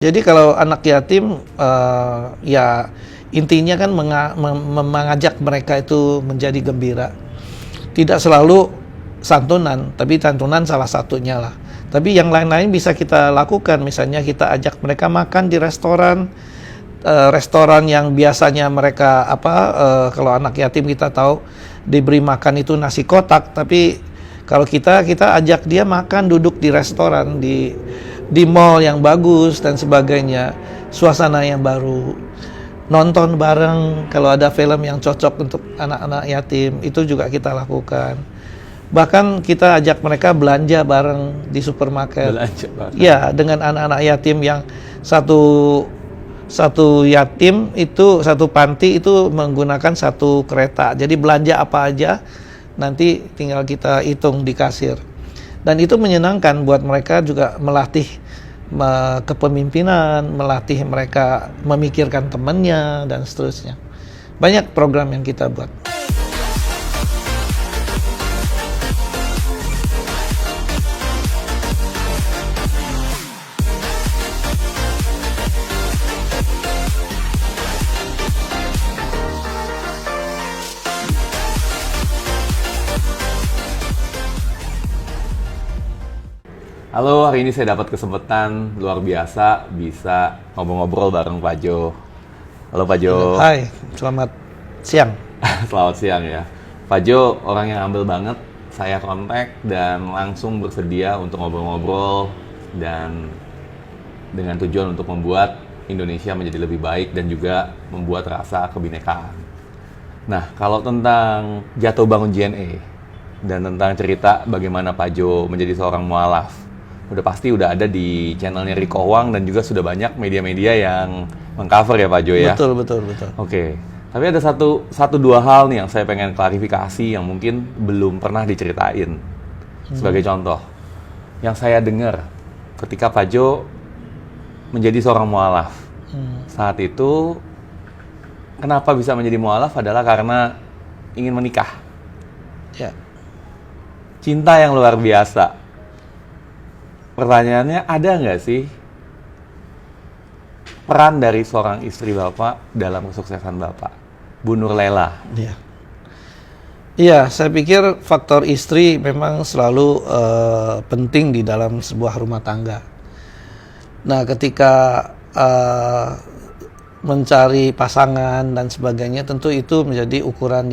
Jadi kalau anak yatim, ya intinya kan mengajak mereka itu menjadi gembira. Tidak selalu santunan, tapi santunan salah satunya lah. Tapi yang lain-lain bisa kita lakukan, misalnya kita ajak mereka makan di restoran, restoran yang biasanya mereka kalau anak yatim kita tahu diberi makan itu nasi kotak, tapi kalau kita ajak dia makan duduk di restoran, di mall yang bagus dan sebagainya, suasana yang baru, nonton bareng kalau ada film yang cocok untuk anak-anak yatim, itu juga kita lakukan. Bahkan kita ajak mereka belanja bareng di supermarket. Belanja bareng. Ya, dengan anak-anak yatim yang satu yatim itu, satu panti itu menggunakan satu kereta. Jadi belanja apa aja nanti tinggal kita hitung di kasir. Dan itu menyenangkan buat mereka, juga melatih kepemimpinan, melatih mereka memikirkan temannya dan seterusnya. Banyak program yang kita buat. Halo, hari ini saya dapat kesempatan luar biasa bisa ngobrol-ngobrol bareng Pak Jo. Halo Pak Jo. Hai, selamat siang. Selamat siang ya. Pak Jo orang yang humble banget. Saya kontak dan langsung bersedia untuk ngobrol-ngobrol dan dengan tujuan untuk membuat Indonesia menjadi lebih baik dan juga membuat rasa kebinekaan. Nah, kalau tentang jatuh bangun JNE dan tentang cerita bagaimana Pak Jo menjadi seorang mualaf, udah pasti udah ada di channelnya Rico Wang dan juga sudah banyak media-media yang mengcover ya Pak Jo ya. Betul. Oke. Tapi ada satu dua hal nih yang saya pengen klarifikasi yang mungkin belum pernah diceritain. Sebagai contoh, yang saya dengar ketika Pak Jo menjadi seorang mualaf. Saat itu kenapa bisa menjadi mualaf adalah karena ingin menikah. Ya. Cinta yang luar biasa. Pertanyaannya, ada nggak sih peran dari seorang istri Bapak dalam kesuksesan Bapak? Bu Nurlela. Iya. Iya, saya pikir faktor istri memang selalu penting di dalam sebuah rumah tangga. Nah, ketika mencari pasangan dan sebagainya, tentu itu menjadi ukuran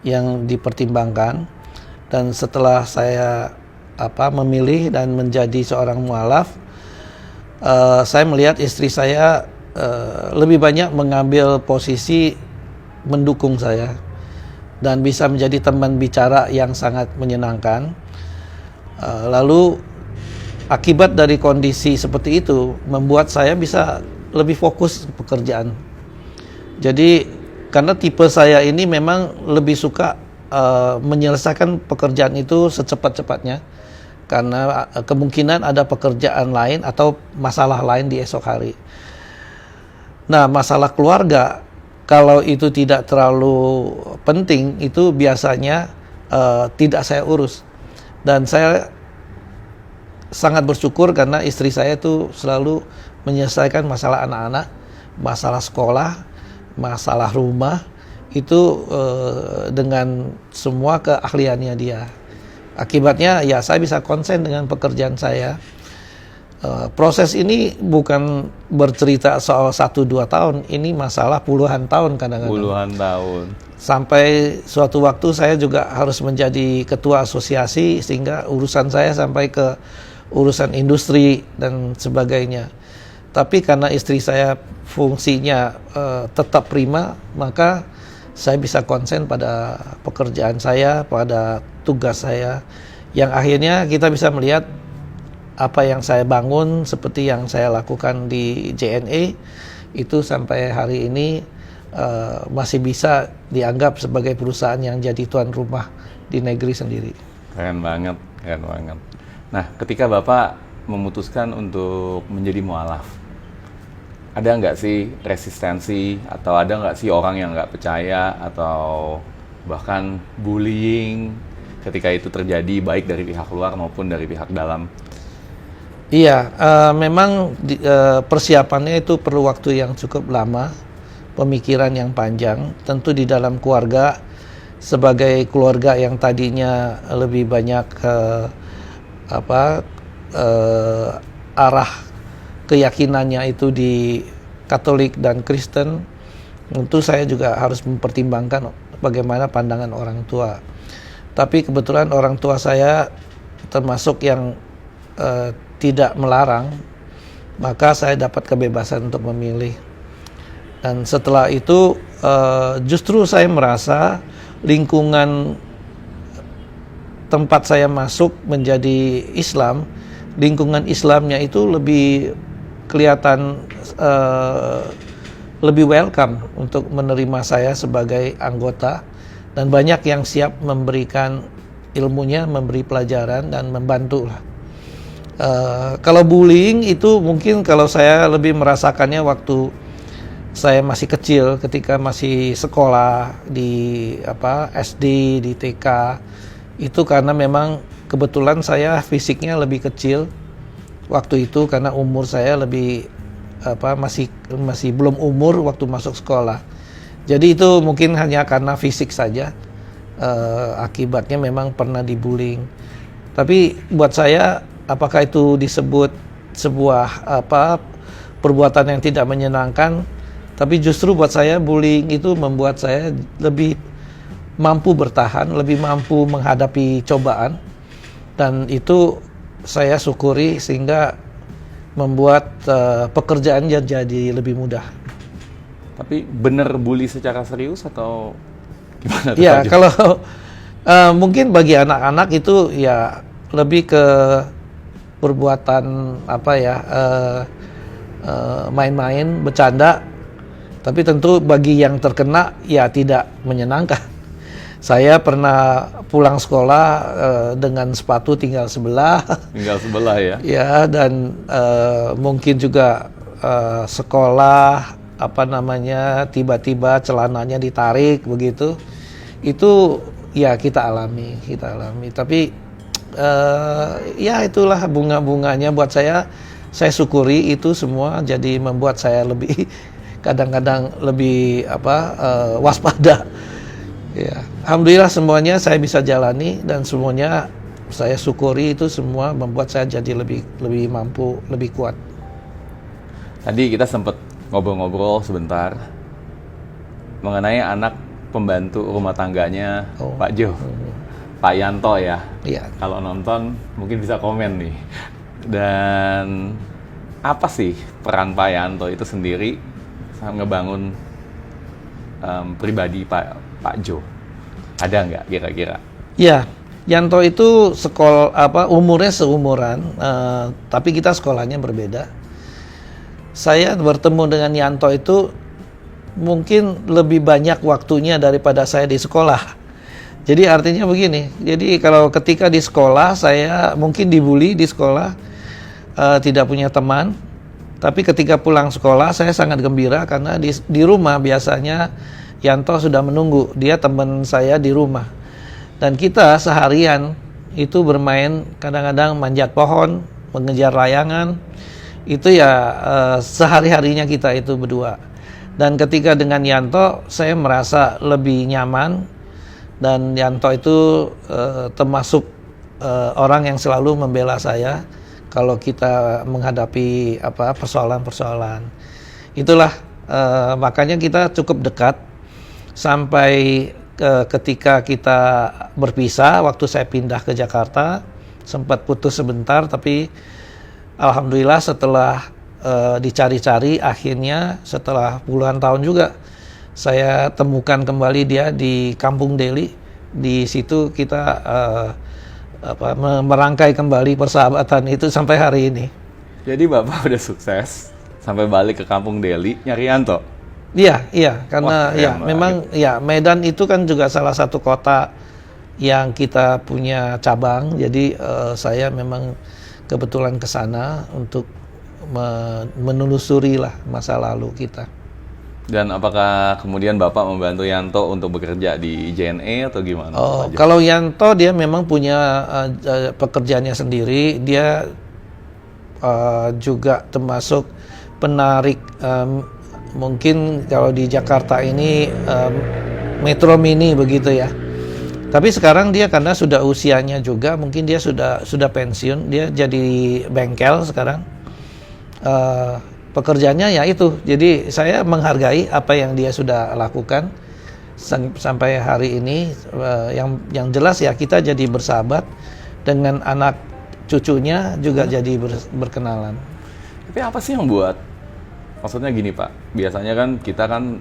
yang dipertimbangkan. Dan setelah saya memilih dan menjadi seorang mualaf, saya melihat istri saya lebih banyak mengambil posisi mendukung saya dan bisa menjadi teman bicara yang sangat menyenangkan. Lalu akibat dari kondisi seperti itu membuat saya bisa lebih fokus ke pekerjaan. Jadi karena tipe saya ini memang lebih suka menyelesaikan pekerjaan itu secepat-cepatnya, karena kemungkinan ada pekerjaan lain atau masalah lain di esok hari. Nah, masalah keluarga, kalau itu tidak terlalu penting, itu biasanya tidak saya urus. Dan saya sangat bersyukur karena istri saya itu selalu menyelesaikan masalah anak-anak, masalah sekolah, masalah rumah, itu dengan semua keahliannya dia. Akibatnya ya saya bisa konsen dengan pekerjaan saya. Proses ini bukan bercerita soal 1-2 tahun, ini masalah puluhan tahun kadang-kadang. Puluhan tahun. Sampai suatu waktu saya juga harus menjadi ketua asosiasi, sehingga urusan saya sampai ke urusan industri dan sebagainya. Tapi karena istri saya fungsinya tetap prima, maka saya bisa konsen pada pekerjaan saya, pada tugas saya, yang akhirnya kita bisa melihat apa yang saya bangun seperti yang saya lakukan di JNE itu sampai hari ini masih bisa dianggap sebagai perusahaan yang jadi tuan rumah di negeri sendiri. Keren banget. Nah, ketika Bapak memutuskan untuk menjadi mualaf, ada nggak sih resistensi atau ada nggak sih orang yang nggak percaya atau bahkan bullying ketika itu terjadi baik dari pihak luar maupun dari pihak dalam? Iya, memang persiapannya itu perlu waktu yang cukup lama, pemikiran yang panjang. Tentu di dalam keluarga, sebagai keluarga yang tadinya lebih banyak arah keyakinannya itu di Katolik dan Kristen, tentu saya juga harus mempertimbangkan bagaimana pandangan orang tua. Tapi kebetulan orang tua saya termasuk yang tidak melarang, maka saya dapat kebebasan untuk memilih. Dan setelah itu justru saya merasa lingkungan tempat saya masuk menjadi Islam, lingkungan Islamnya itu lebih kelihatan lebih welcome untuk menerima saya sebagai anggota, dan banyak yang siap memberikan ilmunya, memberi pelajaran dan membantu lah. Kalau bullying itu mungkin kalau saya lebih merasakannya waktu saya masih kecil, ketika masih sekolah di SD, di TK, itu karena memang kebetulan saya fisiknya lebih kecil waktu itu karena umur saya lebih masih belum umur waktu masuk sekolah. Jadi itu mungkin hanya karena fisik saja, akibatnya memang pernah dibullying. Tapi buat saya, apakah itu disebut sebuah perbuatan yang tidak menyenangkan? Tapi justru buat saya bullying itu membuat saya lebih mampu bertahan, lebih mampu menghadapi cobaan, dan itu saya syukuri sehingga membuat pekerjaan jadi lebih mudah. Tapi bener bully secara serius atau gimana? Ya, kalau mungkin bagi anak-anak itu ya lebih ke perbuatan main-main, bercanda. Tapi tentu bagi yang terkena ya tidak menyenangkan. Saya pernah pulang sekolah dengan sepatu tinggal sebelah. Tinggal sebelah ya? Ya, dan mungkin juga sekolah tiba-tiba celananya ditarik begitu. Itu ya kita alami. Tapi ya itulah bunga-bunganya buat saya syukuri itu semua, jadi membuat saya lebih kadang-kadang lebih waspada. Ya, alhamdulillah semuanya saya bisa jalani dan semuanya saya syukuri, itu semua membuat saya jadi lebih mampu, lebih kuat. Tadi kita sempat ngobrol-ngobrol sebentar mengenai anak pembantu rumah tangganya Pak Jo, Pak Yanto ya. Iya. Kalau nonton mungkin bisa komen nih. Dan apa sih peran Pak Yanto itu sendiri ngebangun pribadi Pak Jo? Ada nggak kira-kira? Ya, Yanto itu umurnya seumuran, tapi kita sekolahnya berbeda. Saya bertemu dengan Yanto itu mungkin lebih banyak waktunya daripada saya di sekolah. Jadi artinya begini, jadi kalau ketika di sekolah saya mungkin dibully di sekolah, tidak punya teman. Tapi ketika pulang sekolah saya sangat gembira karena di rumah biasanya Yanto sudah menunggu, dia teman saya di rumah. Dan kita seharian itu bermain, kadang-kadang manjat pohon, mengejar layangan. Itu ya sehari-harinya kita itu berdua. Dan ketika dengan Yanto saya merasa lebih nyaman, dan Yanto itu termasuk orang yang selalu membela saya kalau kita menghadapi persoalan-persoalan. Itulah makanya kita cukup dekat sampai ketika kita berpisah waktu saya pindah ke Jakarta, sempat putus sebentar, tapi alhamdulillah setelah dicari-cari akhirnya setelah puluhan tahun juga saya temukan kembali dia di Kampung Deli. Di situ kita merangkai kembali persahabatan itu sampai hari ini. Jadi Bapak udah sukses sampai balik ke Kampung Deli nyari Yanto? Iya, karena wah, memang ya Medan itu kan juga salah satu kota yang kita punya cabang. Jadi saya memang kebetulan ke sana untuk menelusuri lah masa lalu kita. Dan apakah kemudian Bapak membantu Yanto untuk bekerja di JNE atau gimana? Kalau Yanto dia memang punya pekerjaannya sendiri. Dia juga termasuk penarik, mungkin kalau di Jakarta ini Metro Mini begitu ya. Tapi sekarang dia karena sudah usianya juga, mungkin dia sudah pensiun, dia jadi bengkel sekarang. Pekerjaannya ya itu. Jadi saya menghargai apa yang dia sudah lakukan sampai hari ini. Yang jelas ya kita jadi bersahabat dengan anak cucunya juga jadi berkenalan. Tapi apa sih yang buat, maksudnya gini Pak, biasanya kan kita kan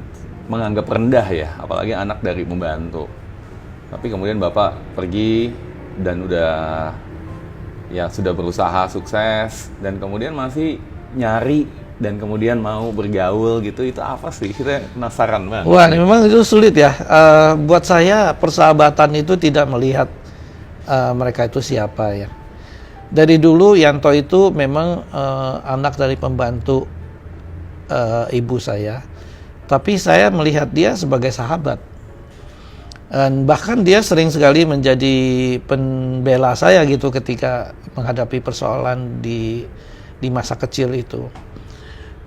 menganggap rendah ya, apalagi anak dari pembantu. Tapi kemudian Bapak pergi dan sudah berusaha sukses dan kemudian masih nyari dan kemudian mau bergaul gitu, itu apa sih? Kita penasaran banget. Wah, memang itu sulit ya. Buat saya persahabatan itu tidak melihat mereka itu siapa ya. Dari dulu Yanto itu memang anak dari pembantu ibu saya. Tapi saya melihat dia sebagai sahabat. Dan bahkan dia sering sekali menjadi pembela saya gitu ketika menghadapi persoalan di masa kecil itu.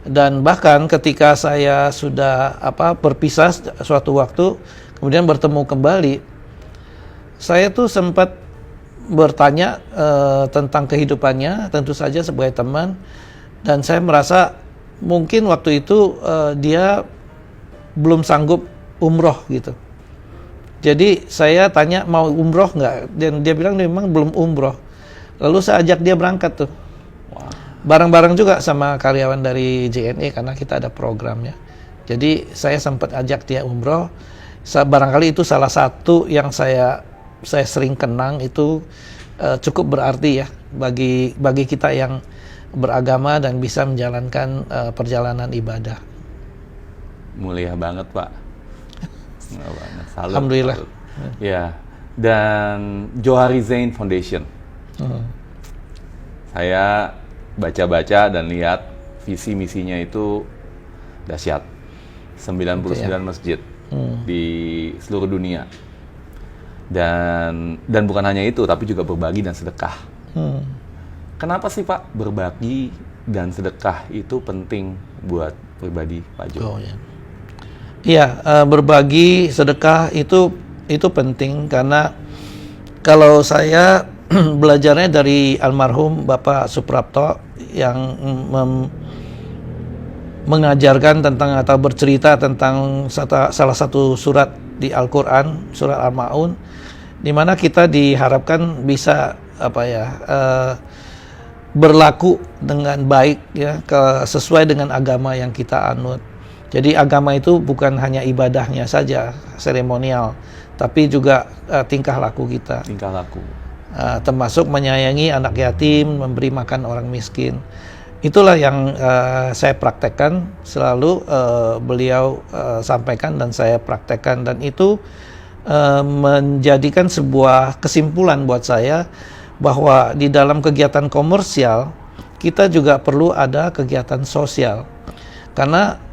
Dan bahkan ketika saya sudah berpisah suatu waktu, kemudian bertemu kembali, saya tuh sempat bertanya tentang kehidupannya, tentu saja sebagai teman, dan saya merasa mungkin waktu itu dia belum sanggup umroh gitu. Jadi saya tanya mau umroh nggak, dan dia bilang memang belum umroh. Lalu saya ajak dia berangkat tuh, bareng-bareng juga sama karyawan dari JNE karena kita ada programnya. Jadi saya sempat ajak dia umroh. Barangkali itu salah satu yang saya sering kenang, itu cukup berarti ya bagi kita yang beragama dan bisa menjalankan perjalanan ibadah. Mulia banget Pak. Salut, Alhamdulillah. salut. Ya, dan Johari Zain Foundation. Saya baca-baca dan lihat visi misinya itu dahsyat. 99 masjid di seluruh dunia. Dan bukan hanya itu, tapi juga berbagi dan sedekah. Kenapa sih Pak berbagi dan sedekah itu penting buat pribadi Pak Jo? Oh, ya. Iya, berbagi sedekah itu penting karena kalau saya belajarnya dari almarhum Bapak Suprapto yang mengajarkan tentang atau bercerita tentang salah satu surat di Al-Quran, surat Al-Ma'un, di mana kita diharapkan bisa berlaku dengan baik ya, sesuai dengan agama yang kita anut. Jadi agama itu bukan hanya ibadahnya saja, seremonial, tapi juga tingkah laku kita. Tingkah laku. Termasuk menyayangi anak yatim, memberi makan orang miskin. Itulah yang saya praktekkan selalu, beliau sampaikan dan saya praktekkan, dan itu menjadikan sebuah kesimpulan buat saya bahwa di dalam kegiatan komersial kita juga perlu ada kegiatan sosial. Karena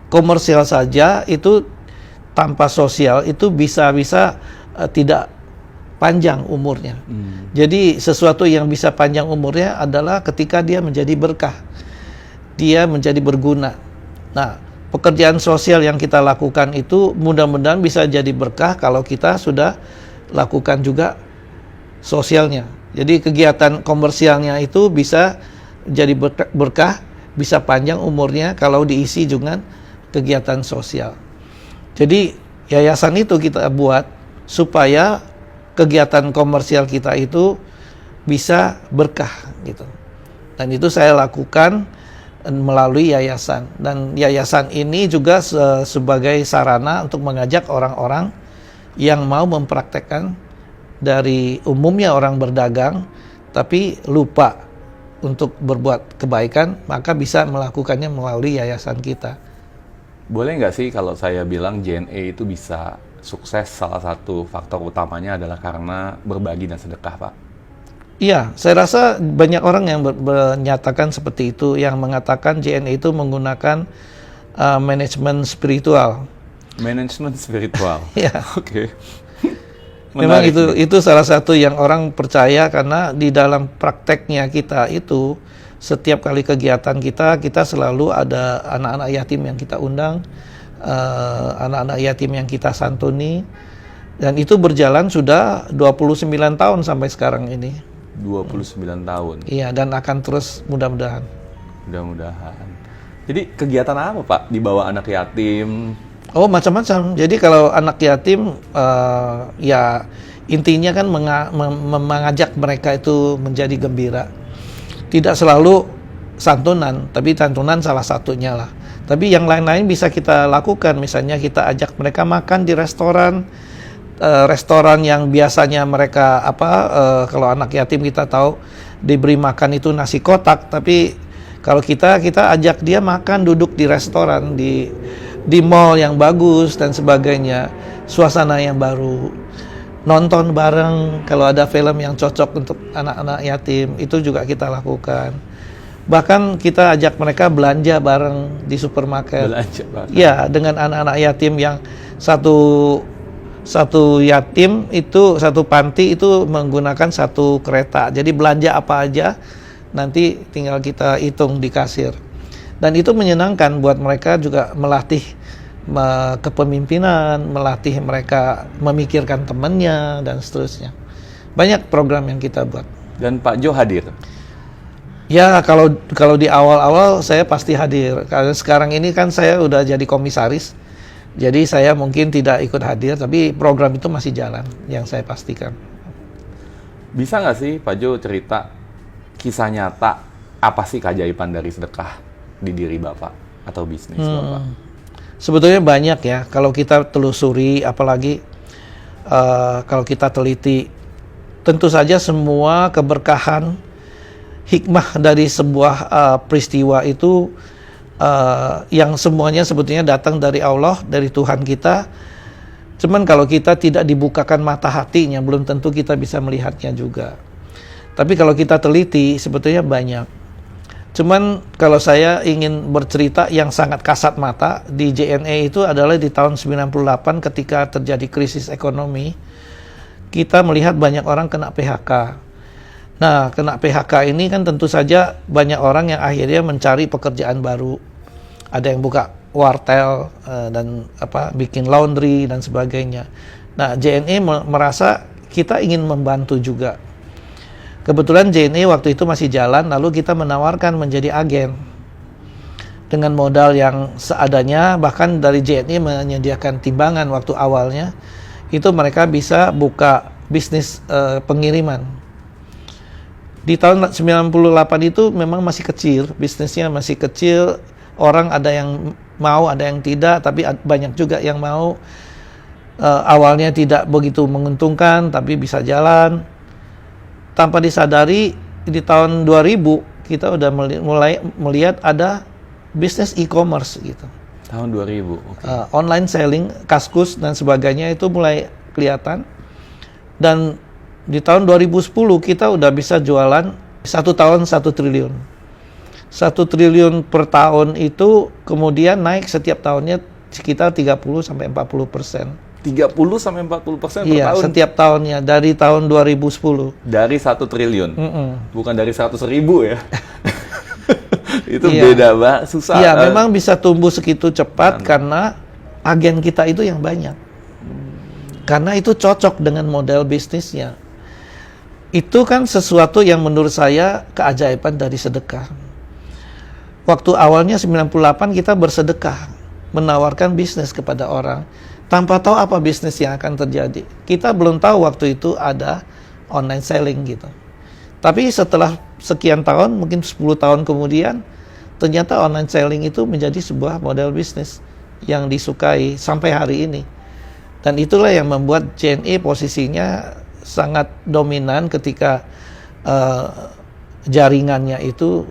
komersial saja itu tanpa sosial itu bisa tidak panjang umurnya. Jadi sesuatu yang bisa panjang umurnya adalah ketika dia menjadi berkah, dia menjadi berguna. Nah, pekerjaan sosial yang kita lakukan itu mudah-mudahan bisa jadi berkah kalau kita sudah lakukan juga sosialnya. Jadi kegiatan komersialnya itu bisa jadi berkah, bisa panjang umurnya kalau diisi dengan kegiatan sosial. Jadi yayasan itu kita buat supaya kegiatan komersial kita itu bisa berkah gitu. Dan itu saya lakukan melalui yayasan. Dan yayasan ini juga sebagai sarana untuk mengajak orang-orang yang mau mempraktekkan dari umumnya orang berdagang tapi lupa untuk berbuat kebaikan, maka bisa melakukannya melalui yayasan kita. Boleh nggak sih kalau saya bilang JNE itu bisa sukses, salah satu faktor utamanya adalah karena berbagi dan sedekah, Pak? Iya, saya rasa banyak orang yang menyatakan seperti itu, yang mengatakan JNE itu menggunakan manajemen spiritual. Manajemen spiritual? Iya. Oke. Memang itu salah satu yang orang percaya, karena di dalam prakteknya kita itu setiap kali kegiatan kita selalu ada anak-anak yatim yang kita undang, anak-anak yatim yang kita santuni, dan itu berjalan sudah 29 tahun sampai sekarang ini. 29 tahun. Iya, dan akan terus mudah-mudahan. Mudah-mudahan. Jadi kegiatan apa Pak dibawa anak yatim? Oh, macam-macam. Jadi kalau anak yatim, ya intinya kan mengajak mereka itu menjadi gembira. Tidak selalu santunan, tapi santunan salah satunya lah. Tapi yang lain-lain bisa kita lakukan. Misalnya kita ajak mereka makan di restoran, restoran yang biasanya mereka kalau anak yatim kita tahu diberi makan itu nasi kotak, tapi kalau kita ajak dia makan duduk di restoran, di mall yang bagus dan sebagainya, suasana yang baru, nonton bareng kalau ada film yang cocok untuk anak-anak yatim, itu juga kita lakukan. Bahkan kita ajak mereka belanja bareng di supermarket. Belanja bareng. Ya, dengan anak-anak yatim yang satu yatim itu, satu panti itu menggunakan satu kereta. Jadi belanja apa aja nanti tinggal kita hitung di kasir. Dan itu menyenangkan buat mereka, juga melatih kepemimpinan, melatih mereka memikirkan temannya dan seterusnya. Banyak program yang kita buat. Dan Pak Jo hadir? Ya, kalau di awal-awal saya pasti hadir. Karena sekarang ini kan saya udah jadi komisaris. Jadi saya mungkin tidak ikut hadir, tapi program itu masih jalan, yang saya pastikan. Bisa nggak sih Pak Jo cerita kisah nyata apa sih keajaiban dari sedekah di diri Bapak atau bisnis Bapak? Sebetulnya banyak ya, kalau kita telusuri, apalagi kalau kita teliti, tentu saja semua keberkahan, hikmah dari sebuah peristiwa itu yang semuanya sebetulnya datang dari Allah, dari Tuhan kita. Cuman kalau kita tidak dibukakan mata hatinya, belum tentu kita bisa melihatnya juga. Tapi kalau kita teliti, sebetulnya banyak. Cuman kalau saya ingin bercerita yang sangat kasat mata, di JNE itu adalah di tahun 98 ketika terjadi krisis ekonomi, kita melihat banyak orang kena PHK. Nah, kena PHK ini kan tentu saja banyak orang yang akhirnya mencari pekerjaan baru. Ada yang buka wartel dan bikin laundry dan sebagainya. Nah, JNE merasa kita ingin membantu juga. Kebetulan JNE waktu itu masih jalan, lalu kita menawarkan menjadi agen. Dengan modal yang seadanya, bahkan dari JNE menyediakan timbangan waktu awalnya, itu mereka bisa buka bisnis pengiriman. Di tahun 98 itu memang masih kecil, bisnisnya masih kecil, orang ada yang mau, ada yang tidak, tapi banyak juga yang mau. Awalnya tidak begitu menguntungkan, tapi bisa jalan. Tanpa disadari, di tahun 2000 kita udah mulai melihat ada bisnis e-commerce gitu. Tahun 2000, oke. Online selling, Kaskus dan sebagainya itu mulai kelihatan. Dan di tahun 2010 kita udah bisa jualan 1 tahun 1 triliun. 1 triliun per tahun itu kemudian naik setiap tahunnya sekitar 30-40%. 30-40% per Iya, tahun? setiap tahunnya dari tahun 2010. Dari 1 triliun? Bukan dari 100.000 ya? Itu Iya. beda Mbak, susah. Iya, memang bisa tumbuh segitu cepat karena agen kita itu yang banyak. Karena itu cocok dengan model bisnisnya. Itu kan sesuatu yang menurut saya keajaiban dari sedekah. Waktu awalnya 98 kita bersedekah, menawarkan bisnis kepada orang, tanpa tahu apa bisnis yang akan terjadi. Kita belum tahu waktu itu ada online selling gitu. Tapi setelah sekian tahun, mungkin 10 tahun kemudian, ternyata online selling itu menjadi sebuah model bisnis yang disukai sampai hari ini. Dan itulah yang membuat JNE posisinya sangat dominan ketika jaringannya itu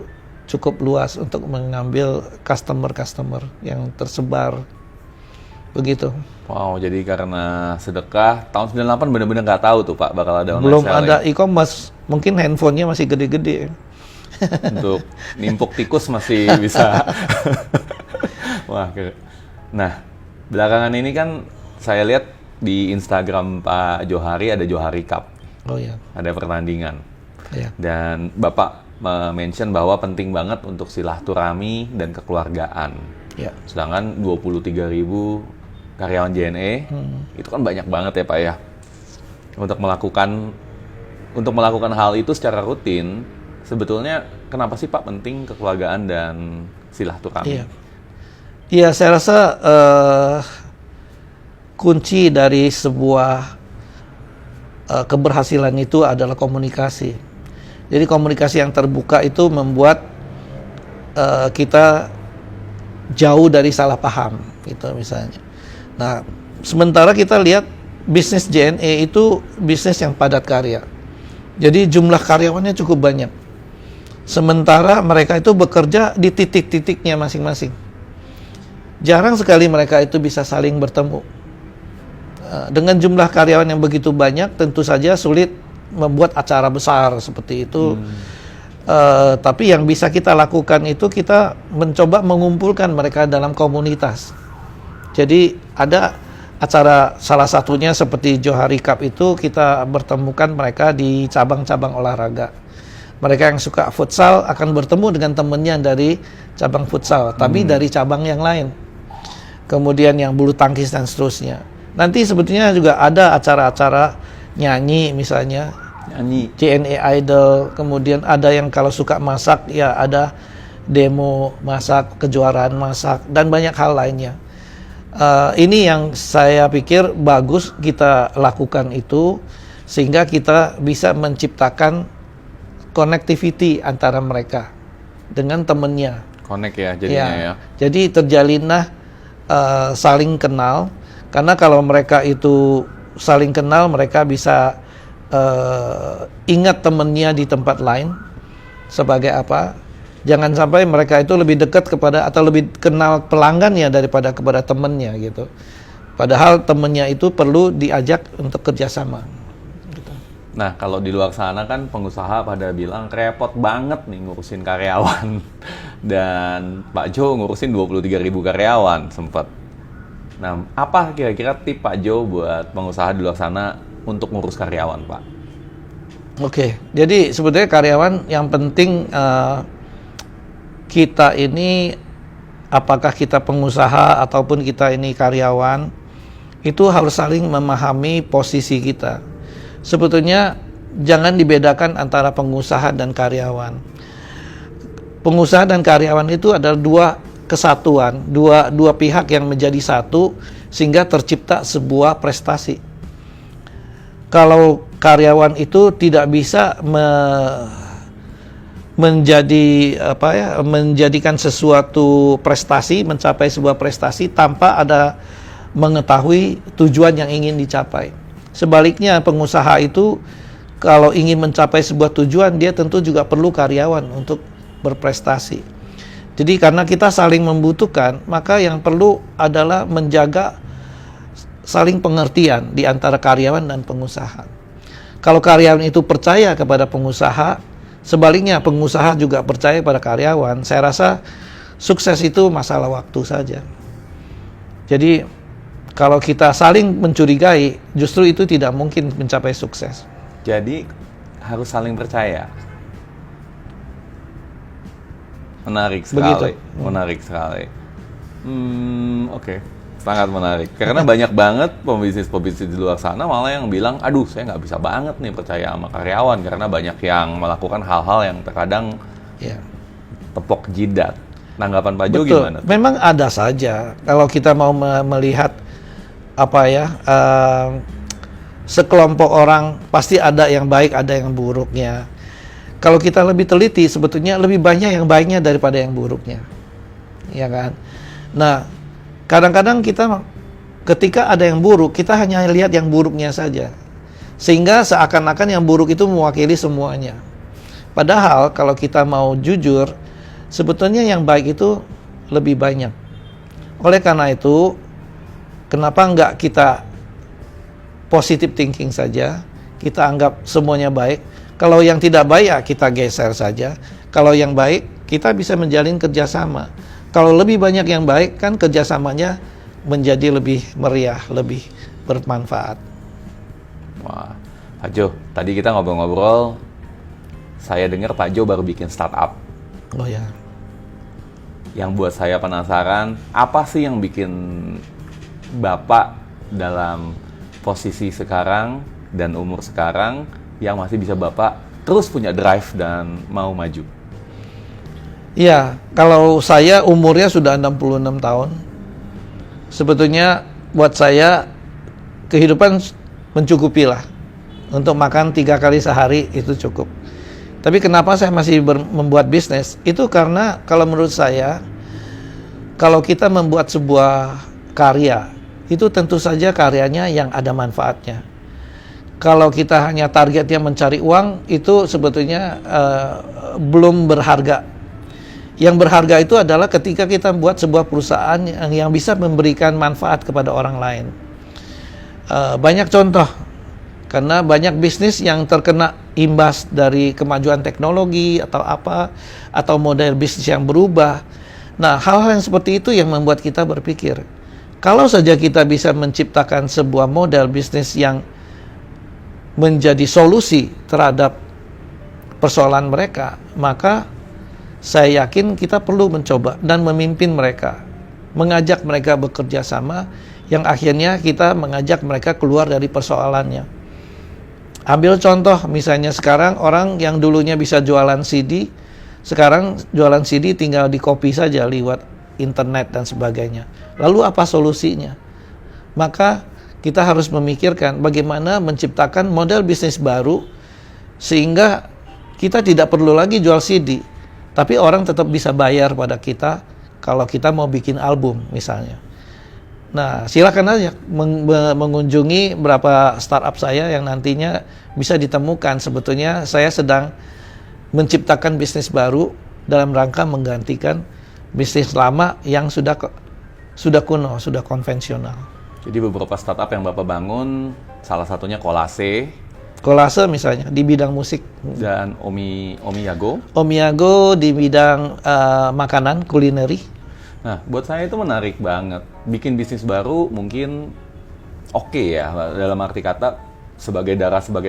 cukup luas untuk mengambil customer-customer yang tersebar. Begitu. Wow, jadi karena sedekah, tahun 98 benar-benar nggak tahu tuh Pak bakal ada online Belum selling. ada e-commerce, mungkin handphonenya masih gede-gede. Untuk nimpuk tikus masih bisa. Wah, nah belakangan ini kan saya lihat di Instagram Pak Johari ada Johari Cup. Oh ya. Ada pertandingan. Ya. Dan Bapak mention bahwa penting banget untuk silaturahmi dan kekeluargaan. Ya. Sedangkan 23.000 karyawan JNE itu kan banyak banget ya Pak ya. Untuk melakukan hal itu secara rutin, sebetulnya kenapa sih Pak penting kekeluargaan dan silaturahmi? Iya. Iya, saya rasa kunci dari sebuah keberhasilan itu adalah komunikasi. Jadi komunikasi yang terbuka itu membuat kita jauh dari salah paham, gitu misalnya. Nah, sementara kita lihat bisnis JNE itu bisnis yang padat karya. Jadi jumlah karyawannya cukup banyak. Sementara mereka itu bekerja di titik-titiknya masing-masing. Jarang sekali mereka itu bisa saling bertemu. Dengan jumlah karyawan yang begitu banyak, tentu saja sulit membuat acara besar seperti itu. Tapi yang bisa kita lakukan itu kita mencoba mengumpulkan mereka dalam komunitas. Jadi ada acara salah satunya seperti Johari Cup itu kita bertemukan mereka di cabang-cabang olahraga. Mereka yang suka futsal akan bertemu dengan temannya dari cabang futsal, tapi dari cabang yang lain. Kemudian yang bulu tangkis dan seterusnya. Nanti sebetulnya juga ada acara-acara nyanyi misalnya. Nyanyi. JNE Idol, kemudian ada yang kalau suka masak, ya ada demo masak, kejuaraan masak, dan banyak hal lainnya. Ini yang saya pikir bagus kita lakukan itu, sehingga kita bisa menciptakan connectivity antara mereka dengan temennya. Connect ya jadinya ya. Jadi terjalinlah saling kenal, karena kalau mereka itu saling kenal, mereka bisa ingat temennya di tempat lain sebagai apa. Jangan sampai mereka itu lebih dekat kepada atau lebih kenal pelanggannya daripada kepada temennya gitu. Padahal temennya itu perlu diajak untuk kerjasama. Nah, kalau di luar sana kan pengusaha pada bilang repot banget nih ngurusin karyawan. Dan Pak Jo ngurusin 23.000 karyawan sempat. Nah, apa kira-kira tip Pak Jo buat pengusaha di luar sana untuk ngurus karyawan, Pak? Oke, jadi sebetulnya karyawan yang penting kita ini, apakah kita pengusaha ataupun kita ini karyawan, itu harus saling memahami posisi kita. Sebetulnya jangan dibedakan antara pengusaha dan karyawan. Pengusaha dan karyawan itu adalah dua kesatuan, dua pihak yang menjadi satu sehingga tercipta sebuah prestasi. Kalau karyawan itu tidak bisa menjadikan sesuatu prestasi, mencapai sebuah prestasi tanpa ada mengetahui tujuan yang ingin dicapai. Sebaliknya pengusaha itu kalau ingin mencapai sebuah tujuan, dia tentu juga perlu karyawan untuk berprestasi. Jadi karena kita saling membutuhkan, maka yang perlu adalah menjaga saling pengertian di antara karyawan dan pengusaha. Kalau karyawan itu percaya kepada pengusaha, sebaliknya pengusaha juga percaya pada karyawan, saya rasa sukses itu masalah waktu saja. Jadi kalau kita saling mencurigai, justru itu tidak mungkin mencapai sukses. Jadi harus saling percaya. Menarik sekali. Begitu. Menarik sekali. Oke. Sangat menarik. Karena banyak banget pembisnis-pembisnis di luar sana malah yang bilang, aduh saya nggak bisa banget nih percaya sama karyawan. Karena banyak yang melakukan hal-hal yang terkadang tepok jidat. Tanggapan Pak Jo gimana? Memang ada saja. Kalau kita mau melihat sekelompok orang pasti ada yang baik, ada yang buruknya. Kalau kita lebih teliti, sebetulnya lebih banyak yang baiknya daripada yang buruknya, ya kan? Nah, kadang-kadang kita ketika ada yang buruk, kita hanya lihat yang buruknya saja, sehingga seakan-akan yang buruk itu mewakili semuanya. Padahal kalau kita mau jujur, sebetulnya yang baik itu lebih banyak. Oleh karena itu, kenapa enggak kita positive thinking saja, kita anggap semuanya baik. Kalau yang tidak baik, ya kita geser saja. Kalau yang baik, kita bisa menjalin kerjasama. Kalau lebih banyak yang baik, kan kerjasamanya menjadi lebih meriah, lebih bermanfaat. Wah, Pak Jo, tadi kita ngobrol-ngobrol saya dengar Pak Jo baru bikin startup. Oh ya. Yang buat saya penasaran, apa sih yang bikin Bapak dalam posisi sekarang dan umur sekarang yang masih bisa Bapak terus punya drive dan mau maju? Iya, kalau saya umurnya sudah 66 tahun. Sebetulnya buat saya kehidupan mencukupi lah. Untuk makan 3 kali sehari itu cukup. Tapi kenapa saya masih membuat bisnis? Itu karena kalau menurut saya, kalau kita membuat sebuah karya, itu tentu saja karyanya yang ada manfaatnya. Kalau kita hanya targetnya mencari uang, itu sebetulnya belum berharga. Yang berharga itu adalah ketika kita buat sebuah perusahaan yang bisa memberikan manfaat kepada orang lain. Banyak contoh, karena banyak bisnis yang terkena imbas dari kemajuan teknologi atau apa, atau model bisnis yang berubah. Nah, hal-hal yang seperti itu yang membuat kita berpikir, kalau saja kita bisa menciptakan sebuah model bisnis yang menjadi solusi terhadap persoalan mereka, maka saya yakin kita perlu mencoba dan memimpin mereka, mengajak mereka bekerja sama, yang akhirnya kita mengajak mereka keluar dari persoalannya. Ambil contoh, misalnya sekarang orang yang dulunya bisa jualan CD, sekarang jualan CD tinggal di copy saja lewat internet dan sebagainya. Lalu apa solusinya? Maka kita harus memikirkan bagaimana menciptakan model bisnis baru sehingga kita tidak perlu lagi jual CD, tapi orang tetap bisa bayar pada kita kalau kita mau bikin album misalnya. Nah, silakan aja mengunjungi beberapa startup saya yang nantinya bisa ditemukan. Sebetulnya saya sedang menciptakan bisnis baru dalam rangka menggantikan bisnis lama yang sudah kuno, sudah konvensional. Jadi beberapa startup yang Bapak bangun, salah satunya Kolase. Kolase misalnya di bidang musik. Dan Omiyago. Omiyago di bidang makanan, kulineri. Nah, buat saya itu menarik banget. Bikin bisnis baru mungkin oke ya, dalam arti kata sebagai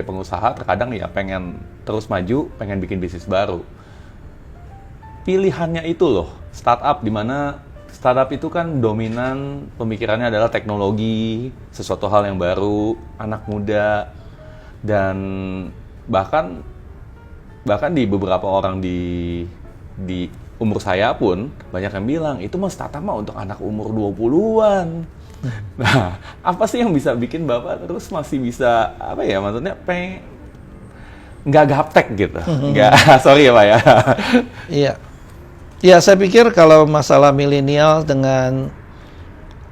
pengusaha terkadang ya pengen terus maju, pengen bikin bisnis baru. Pilihannya itu loh, startup, di mana startup itu kan dominan pemikirannya adalah teknologi, sesuatu hal yang baru, anak muda, dan bahkan di beberapa orang di umur saya pun banyak yang bilang itu mah startup mah untuk anak umur 20-an. Nah, apa sih yang bisa bikin Bapak terus masih bisa maksudnya nggak gaptek gitu? Nggak, sorry ya Pak ya. Iya. Ya, saya pikir kalau masalah milenial dengan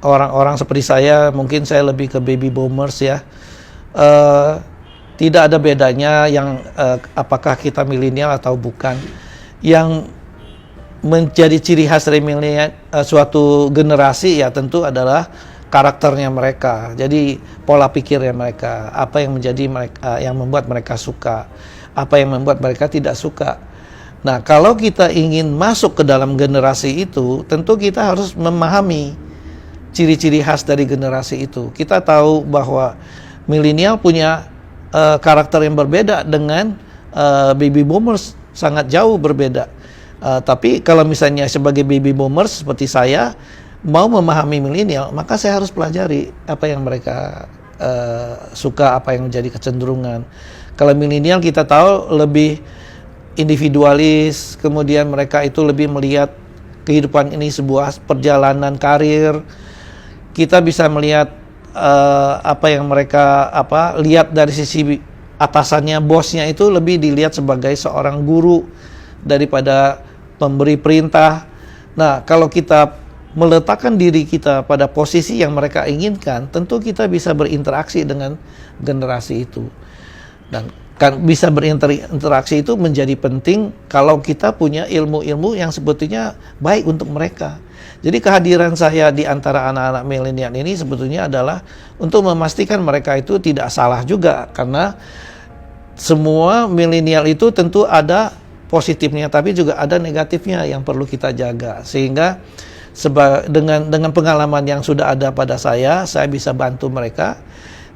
orang-orang seperti saya, mungkin saya lebih ke baby boomers ya. Tidak ada bedanya yang apakah kita milenial atau bukan. Yang menjadi ciri khas dari milenial suatu generasi ya tentu adalah karakternya mereka. Jadi pola pikirnya mereka, apa yang menjadi mereka, yang membuat mereka suka, apa yang membuat mereka tidak suka. Nah, kalau kita ingin masuk ke dalam generasi itu, tentu kita harus memahami ciri-ciri khas dari generasi itu. Kita tahu bahwa milenial punya karakter yang berbeda dengan baby boomers, sangat jauh berbeda. Tapi kalau misalnya sebagai baby boomers seperti saya mau memahami milenial, maka saya harus pelajari apa yang mereka suka, apa yang menjadi kecenderungan. Kalau milenial kita tahu lebih individualis, kemudian mereka itu lebih melihat kehidupan ini sebuah perjalanan karir. Kita bisa melihat apa yang mereka lihat dari sisi atasannya, bosnya itu lebih dilihat sebagai seorang guru daripada pemberi perintah. Nah, kalau kita meletakkan diri kita pada posisi yang mereka inginkan, tentu kita bisa berinteraksi dengan generasi itu. Dan kan bisa berinteraksi itu menjadi penting kalau kita punya ilmu-ilmu yang sebetulnya baik untuk mereka. Jadi kehadiran saya di antara anak-anak milenial ini sebetulnya adalah untuk memastikan mereka itu tidak salah juga, karena semua milenial itu tentu ada positifnya tapi juga ada negatifnya yang perlu kita jaga. Sehingga dengan pengalaman yang sudah ada pada saya bisa bantu mereka.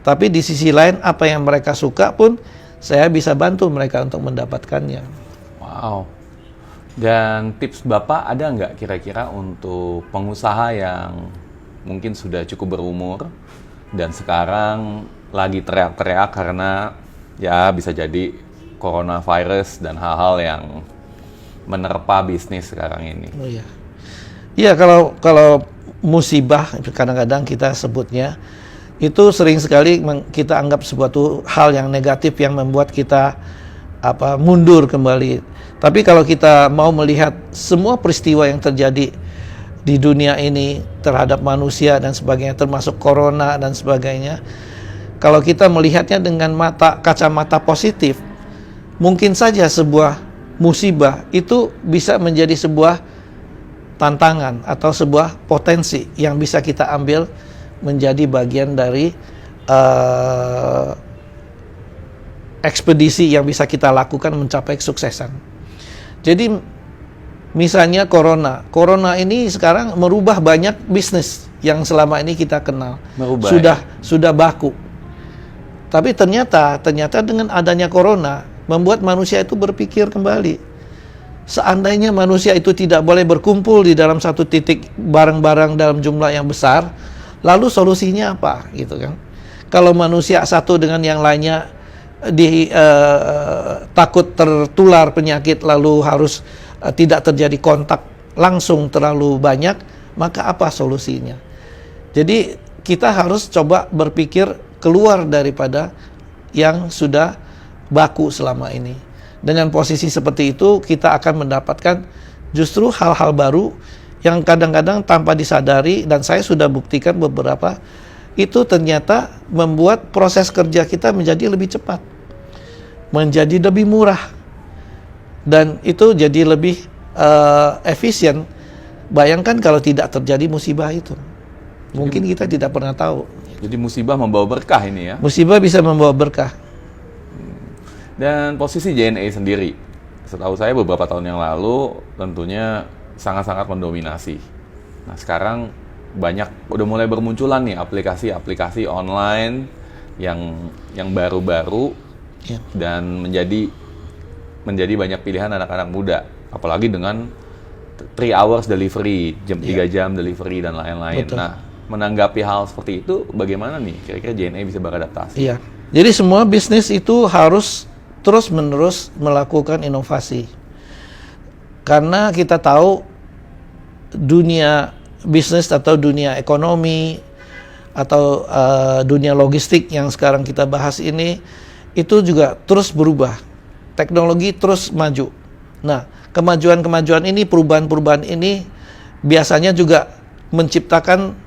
Tapi di sisi lain apa yang mereka suka pun saya bisa bantu mereka untuk mendapatkannya. Wow. Dan tips Bapak ada nggak kira-kira untuk pengusaha yang mungkin sudah cukup berumur dan sekarang lagi teriak-teriak karena ya bisa jadi coronavirus dan hal-hal yang menerpa bisnis sekarang ini? Oh iya. Iya, kalau musibah kadang-kadang kita sebutnya itu sering sekali kita anggap suatu hal yang negatif yang membuat kita mundur kembali. Tapi kalau kita mau melihat semua peristiwa yang terjadi di dunia ini terhadap manusia dan sebagainya, termasuk corona dan sebagainya, kalau kita melihatnya dengan kacamata positif, mungkin saja sebuah musibah itu bisa menjadi sebuah tantangan atau sebuah potensi yang bisa kita ambil menjadi bagian dari ekspedisi yang bisa kita lakukan mencapai kesuksesan. Jadi misalnya corona ini sekarang merubah banyak bisnis yang selama ini kita kenal. Sudah baku. Tapi ternyata dengan adanya corona membuat manusia itu berpikir kembali. Seandainya manusia itu tidak boleh berkumpul di dalam satu titik bareng-bareng dalam jumlah yang besar, lalu solusinya apa, gitu kan? Kalau manusia satu dengan yang lainnya takut tertular penyakit, lalu harus tidak terjadi kontak langsung terlalu banyak, maka apa solusinya? Jadi kita harus coba berpikir keluar daripada yang sudah baku selama ini. Dengan posisi seperti itu, kita akan mendapatkan justru hal-hal baru yang kadang-kadang tanpa disadari, dan saya sudah buktikan beberapa, itu ternyata membuat proses kerja kita menjadi lebih cepat, menjadi lebih murah, dan itu jadi lebih efisien. Bayangkan kalau tidak terjadi musibah itu, mungkin kita tidak pernah tahu. Jadi musibah membawa berkah ini ya? Musibah bisa membawa berkah. Dan posisi JNE sendiri, setahu saya beberapa tahun yang lalu tentunya sangat-sangat mendominasi. Nah sekarang udah mulai bermunculan nih aplikasi-aplikasi online yang baru-baru dan menjadi banyak pilihan anak-anak muda, apalagi dengan 3 hours delivery, 3 jam delivery dan lain-lain. Nah, menanggapi hal seperti itu bagaimana nih kira-kira JNE bisa beradaptasi? Iya. Jadi semua bisnis itu harus terus-menerus melakukan inovasi. Karena kita tahu dunia bisnis atau dunia ekonomi atau dunia logistik yang sekarang kita bahas ini itu juga terus berubah. Teknologi terus maju. Nah, kemajuan-kemajuan ini, perubahan-perubahan ini biasanya juga menciptakan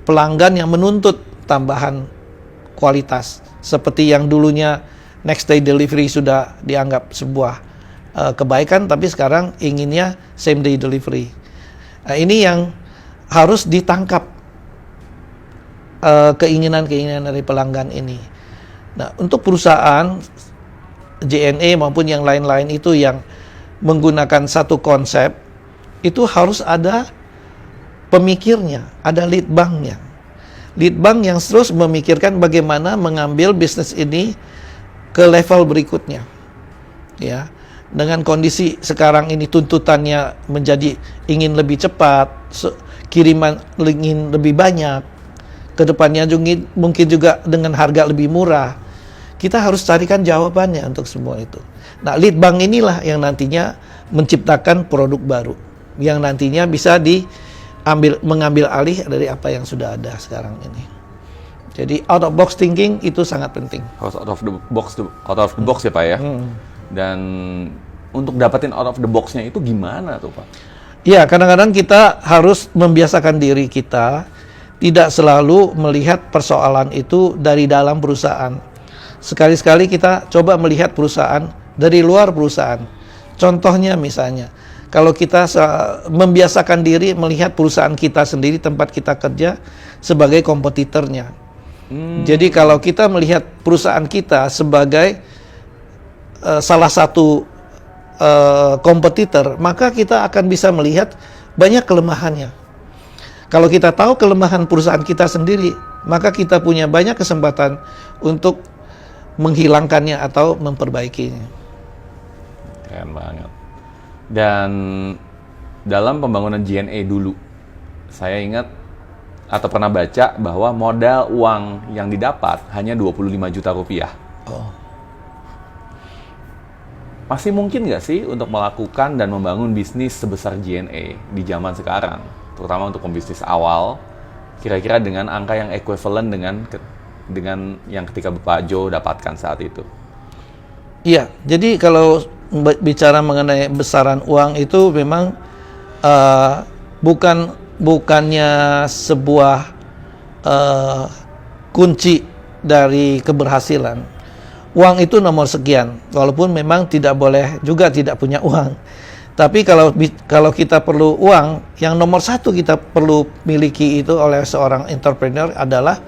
pelanggan yang menuntut tambahan kualitas. Seperti yang dulunya next day delivery sudah dianggap sebuah kebaikan, tapi sekarang inginnya same day delivery. Ini yang harus ditangkap keinginan-keinginan dari pelanggan ini. Nah, untuk perusahaan JNE maupun yang lain-lain itu yang menggunakan satu konsep, itu harus ada pemikirnya, ada lead banknya. Lead bank yang terus memikirkan bagaimana mengambil bisnis ini ke level berikutnya. Ya, dengan kondisi sekarang ini tuntutannya menjadi ingin lebih cepat, kiriman ingin lebih banyak, kedepannya mungkin juga dengan harga lebih murah. Kita harus carikan jawabannya untuk semua itu. Nah, lead bank inilah yang nantinya menciptakan produk baru, yang nantinya bisa mengambil alih dari apa yang sudah ada sekarang ini. Jadi out of box thinking itu sangat penting. Harus out of the box ya Pak ya. Dan untuk dapetin out of the box-nya itu gimana tuh Pak? Ya, kadang-kadang kita harus membiasakan diri kita tidak selalu melihat persoalan itu dari dalam perusahaan. Sekali-sekali kita coba melihat perusahaan dari luar perusahaan. Contohnya misalnya, kalau kita membiasakan diri melihat perusahaan kita sendiri, tempat kita kerja, sebagai kompetitornya. Jadi kalau kita melihat perusahaan kita sebagai salah satu kompetitor, maka kita akan bisa melihat banyak kelemahannya. Kalau kita tahu kelemahan perusahaan kita sendiri, maka kita punya banyak kesempatan untuk menghilangkannya atau memperbaikinya. Keren banget. Dan dalam pembangunan JNE dulu, saya ingat atau pernah baca bahwa modal uang yang didapat hanya 25 juta rupiah. Oh. Masih mungkin nggak sih untuk melakukan dan membangun bisnis sebesar JNE di zaman sekarang? Terutama untuk pembisnis awal, kira-kira dengan angka yang equivalent dengan yang ketika Bapak Jo dapatkan saat itu. Iya, jadi kalau bicara mengenai besaran uang itu memang bukannya sebuah kunci dari keberhasilan. Uang itu nomor sekian, walaupun memang tidak boleh juga tidak punya uang. Tapi kalau kita perlu uang, yang nomor satu kita perlu miliki itu oleh seorang entrepreneur adalah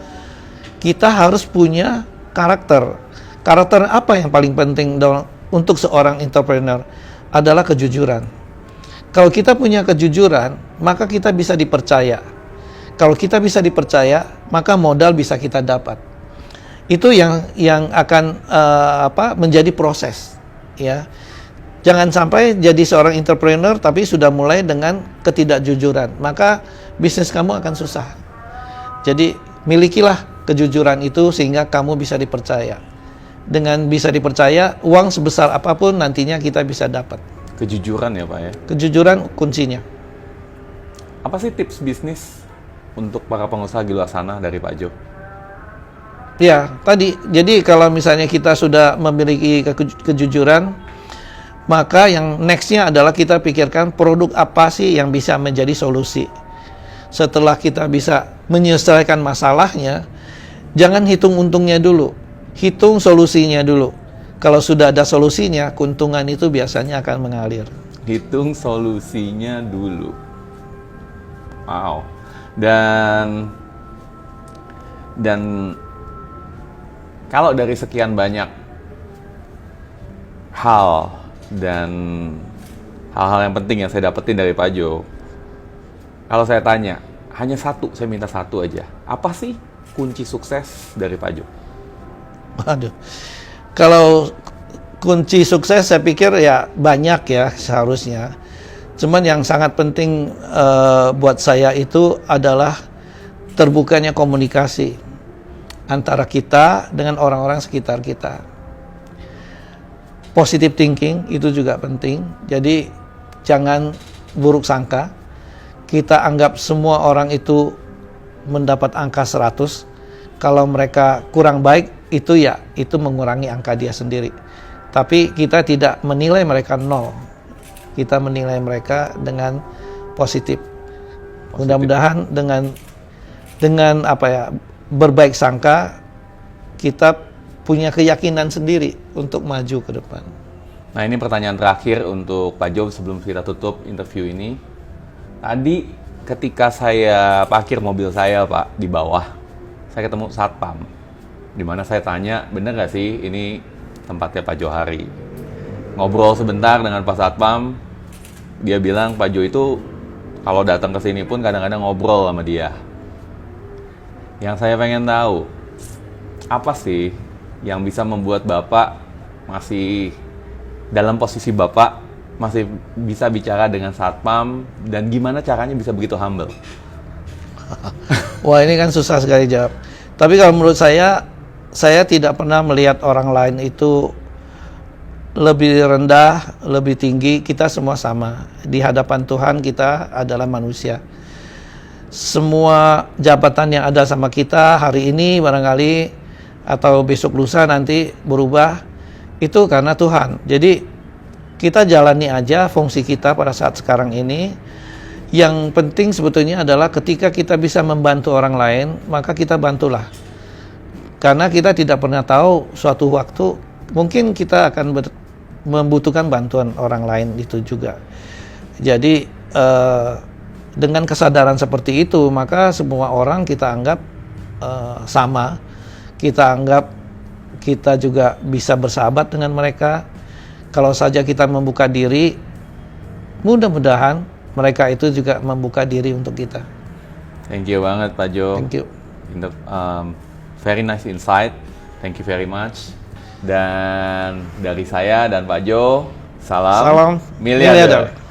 kita harus punya karakter. Karakter apa yang paling penting untuk seorang entrepreneur adalah kejujuran. Kalau kita punya kejujuran, maka kita bisa dipercaya. Kalau kita bisa dipercaya, maka modal bisa kita dapat. Itu yang akan menjadi proses, ya. Jangan sampai jadi seorang entrepreneur tapi sudah mulai dengan ketidakjujuran, maka bisnis kamu akan susah. Jadi milikilah kejujuran itu sehingga kamu bisa dipercaya. Dengan bisa dipercaya, uang sebesar apapun nantinya kita bisa dapat. Kejujuran ya Pak ya? Kejujuran kuncinya. Apa sih tips bisnis untuk para pengusaha di luar sana dari Pak Jo? Ya, jadi kalau misalnya kita sudah memiliki kejujuran, maka yang next-nya adalah kita pikirkan produk apa sih yang bisa menjadi solusi. Setelah kita bisa menyelesaikan masalahnya, jangan hitung untungnya dulu. Hitung solusinya dulu. Kalau sudah ada solusinya, keuntungan itu biasanya akan mengalir. Hitung solusinya dulu. Wow. Dan kalau dari sekian banyak hal dan hal-hal yang penting yang saya dapetin dari Pak Jo, kalau saya tanya, hanya satu, saya minta satu aja. Apa sih kunci sukses dari Pak Jo? Waduh, kalau kunci sukses saya pikir ya banyak ya seharusnya. Cuman yang sangat penting buat saya itu adalah terbukanya komunikasi antara kita dengan orang-orang sekitar kita. Positive thinking itu juga penting. Jadi jangan buruk sangka. Kita anggap semua orang itu mendapat angka 100. Kalau mereka kurang baik, itu mengurangi angka dia sendiri. Tapi kita tidak menilai mereka 0. Kita menilai mereka dengan positif. Mudah-mudahan dengan berbaik sangka, kita punya keyakinan sendiri untuk maju ke depan. Nah, ini pertanyaan terakhir untuk Pak Jo sebelum kita tutup interview ini. Tadi ketika saya parkir mobil saya Pak di bawah, saya ketemu satpam. Di mana saya tanya, bener nggak sih ini tempatnya Pak Johari? Ngobrol sebentar dengan Pak Satpam, dia bilang Pak Jo itu kalau datang ke sini pun kadang-kadang ngobrol sama dia. Yang saya pengen tahu, apa sih yang bisa membuat Bapak masih dalam posisi Bapak masih bisa bicara dengan Satpam, dan gimana caranya bisa begitu humble? Wah, ini kan susah sekali jawab. Tapi kalau menurut saya tidak pernah melihat orang lain itu lebih rendah, lebih tinggi. Kita semua sama. Di hadapan Tuhan kita adalah manusia. Semua jabatan yang ada sama kita hari ini barangkali atau besok lusa nanti berubah, itu karena Tuhan. Jadi kita jalani aja fungsi kita pada saat sekarang ini. Yang penting sebetulnya adalah ketika kita bisa membantu orang lain, maka kita bantulah. Karena kita tidak pernah tahu suatu waktu mungkin kita akan membutuhkan bantuan orang lain itu juga. Jadi dengan kesadaran seperti itu, maka semua orang kita anggap sama. Kita anggap kita juga bisa bersahabat dengan mereka. Kalau saja kita membuka diri, mudah-mudahan mereka itu juga membuka diri untuk kita. Thank you banget Pak Jo. Thank you. Very nice insight. Thank you very much. Dan dari saya dan Pak Jo, salam Salam miliarder. miliarder.